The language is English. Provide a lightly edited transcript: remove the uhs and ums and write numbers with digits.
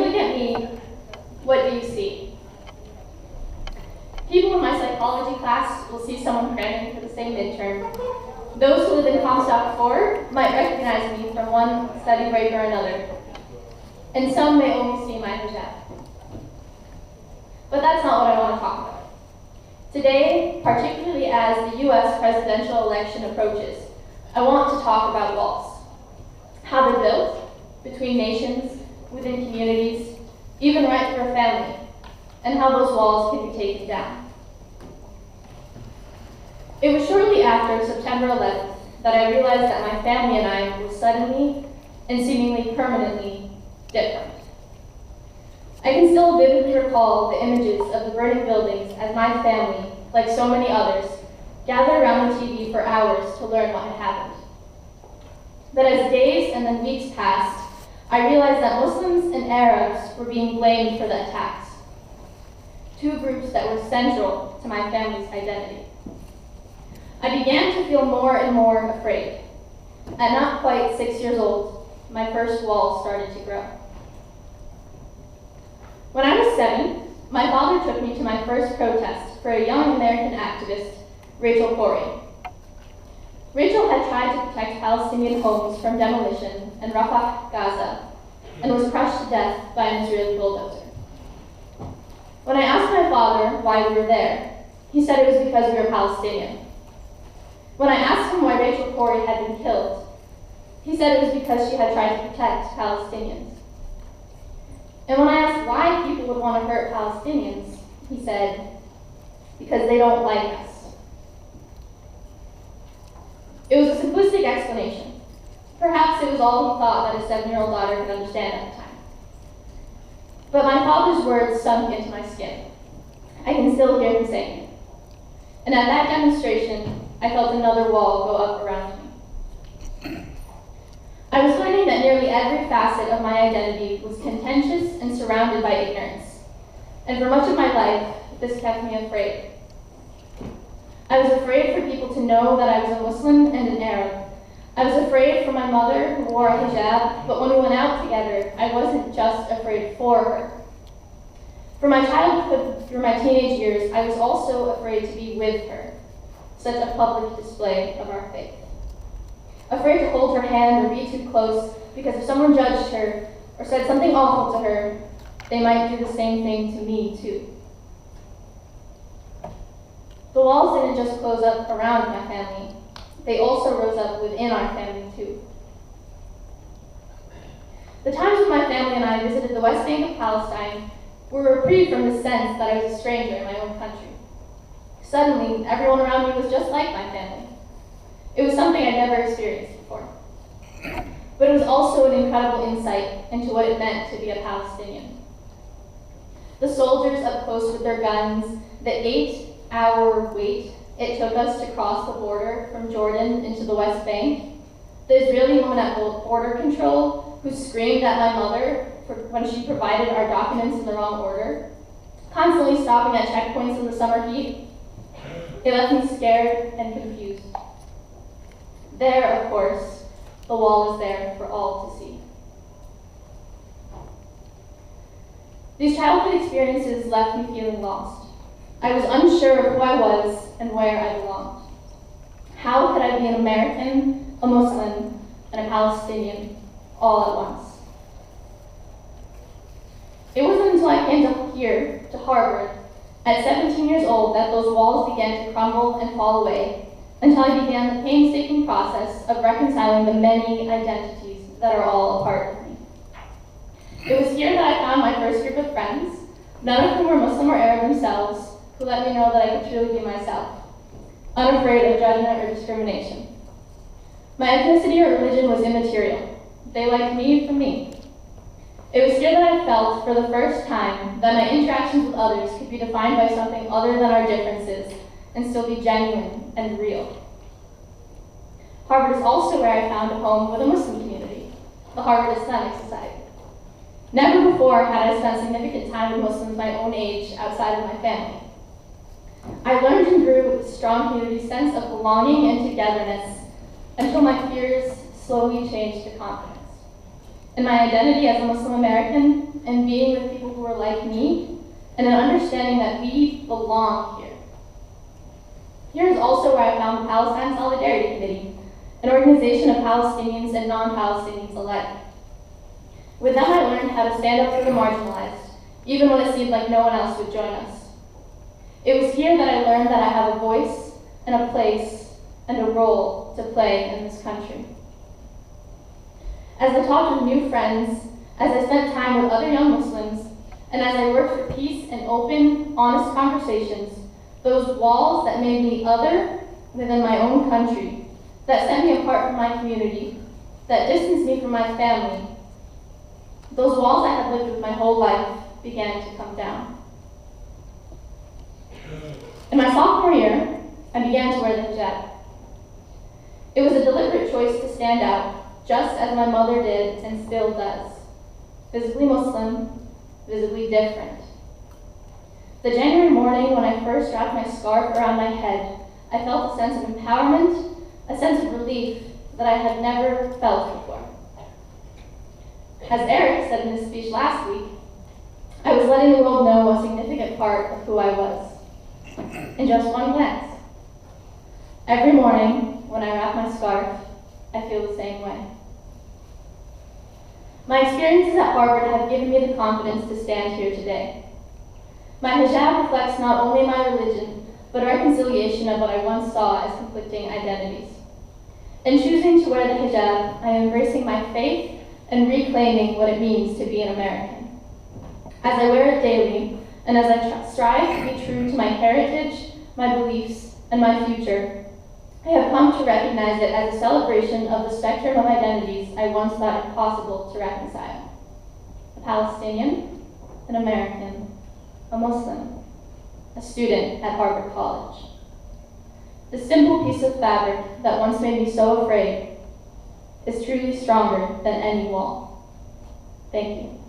look at me, what do you see? People in my psychology class will see someone cramming for the same midterm. Those who live in Comstock 4 might recognize me from one study break or another. And some may only see my hijab. But that's not what I want to talk about. Today, particularly as the US presidential election approaches, I want to talk about walls. How they're built, between nations, within communities, even right for a family, and how those walls can be taken down. It was shortly after September 11th that I realized that my family and I were suddenly and seemingly permanently different. I can still vividly recall the images of the burning buildings as my family, like so many others, gathered around the TV for hours to learn what had happened. But as days and then weeks passed, I realized that Muslims and Arabs were being blamed for the attacks, two groups that were central to my family's identity. I began to feel more and more afraid. At not quite 6 years old, my first wall started to grow. When I was 7, my father took me to my first protest for a young American activist, Rachel Corrie. Rachel had tried to protect Palestinian homes from demolition in Rafah, Gaza, and was crushed to death by an Israeli bulldozer. When I asked my father why we were there, he said it was because we were Palestinian. When I asked him why Rachel Corrie had been killed, he said it was because she had tried to protect Palestinians. And when I asked why people would want to hurt Palestinians, he said, because they don't like us. It was a simplistic explanation. Perhaps it was all he thought that a 7-year-old daughter could understand at the time. But my father's words sunk into my skin. I can still hear him saying it. And at that demonstration, I felt another wall go up around me. I was learning that nearly every facet of my identity was contentious and surrounded by ignorance. And for much of my life, this kept me afraid. I was afraid for people to know that I was a Muslim and an Arab. I was afraid for my mother, who wore a hijab, but when we went out together, I wasn't just afraid for her. For my childhood through my teenage years, I was also afraid to be with her, such a public display of our faith. Afraid to hold her hand or be too close, because if someone judged her or said something awful to her, they might do the same thing to me too. The walls didn't just close up around my family, they also rose up within our family too. The times when my family and I visited the West Bank of Palestine were reprieved from the sense that I was a stranger in my own country. Suddenly, everyone around me was just like my family. It was something I'd never experienced before. But it was also an incredible insight into what it meant to be a Palestinian. The soldiers up close with their guns, the 8-hour wait it took us to cross the border from Jordan into the West Bank, the Israeli woman at border control who screamed at my mother when she provided our documents in the wrong order, constantly stopping at checkpoints in the summer heat, it left me scared and confused. There, of course, the wall is there for all to see. These childhood experiences left me feeling lost. I was unsure of who I was and where I belonged. How could I be an American, a Muslim, and a Palestinian all at once? It wasn't until I came here to Harvard at 17 years old that those walls began to crumble and fall away, until I began the painstaking process of reconciling the many identities that are all a part of me. It was here that I found my first group of friends, none of whom were Muslim or Arab themselves, who let me know that I could truly be myself, unafraid of judgment or discrimination. My ethnicity or religion was immaterial. They liked me for me. It was here that I felt, for the first time, that my interactions with others could be defined by something other than our differences and still be genuine and real. Harvard is also where I found a home with a Muslim community, the Harvard Islamic Society. Never before had I spent significant time with Muslims my own age outside of my family. I learned and grew with a strong community sense of belonging and togetherness until my fears slowly changed to confidence. in my identity as a Muslim American, and being with people who are like me, and an understanding that we belong here. Here is also where I found the Palestine Solidarity Committee, an organization of Palestinians and non-Palestinians alike. With them, I learned how to stand up for the marginalized, even when it seemed like no one else would join us. It was here that I learned that I have a voice and a place and a role to play in this country. As I talked with new friends, as I spent time with other young Muslims, and as I worked for peace and open, honest conversations, those walls that made me other within my own country, that set me apart from my community, that distanced me from my family, those walls I had lived with my whole life began to come down. In my sophomore year, I began to wear the hijab. It was a deliberate choice to stand out, just as my mother did and still does. Visibly Muslim, visibly different. The January morning when I first wrapped my scarf around my head, I felt a sense of empowerment, a sense of relief that I had never felt before. As Eric said in his speech last week, I was letting the world know a significant part of who I was, in just one glance. Every morning, when I wrap my scarf, I feel the same way. My experiences at Harvard have given me the confidence to stand here today. My hijab reflects not only my religion, but a reconciliation of what I once saw as conflicting identities. In choosing to wear the hijab, I am embracing my faith and reclaiming what it means to be an American. As I wear it daily, and as I strive to be true to my heritage, my beliefs, and my future, I have come to recognize it as a celebration of the spectrum of identities I once thought impossible to reconcile. A Palestinian, an American, a Muslim, a student at Harvard College. The simple piece of fabric that once made me so afraid is truly stronger than any wall. Thank you.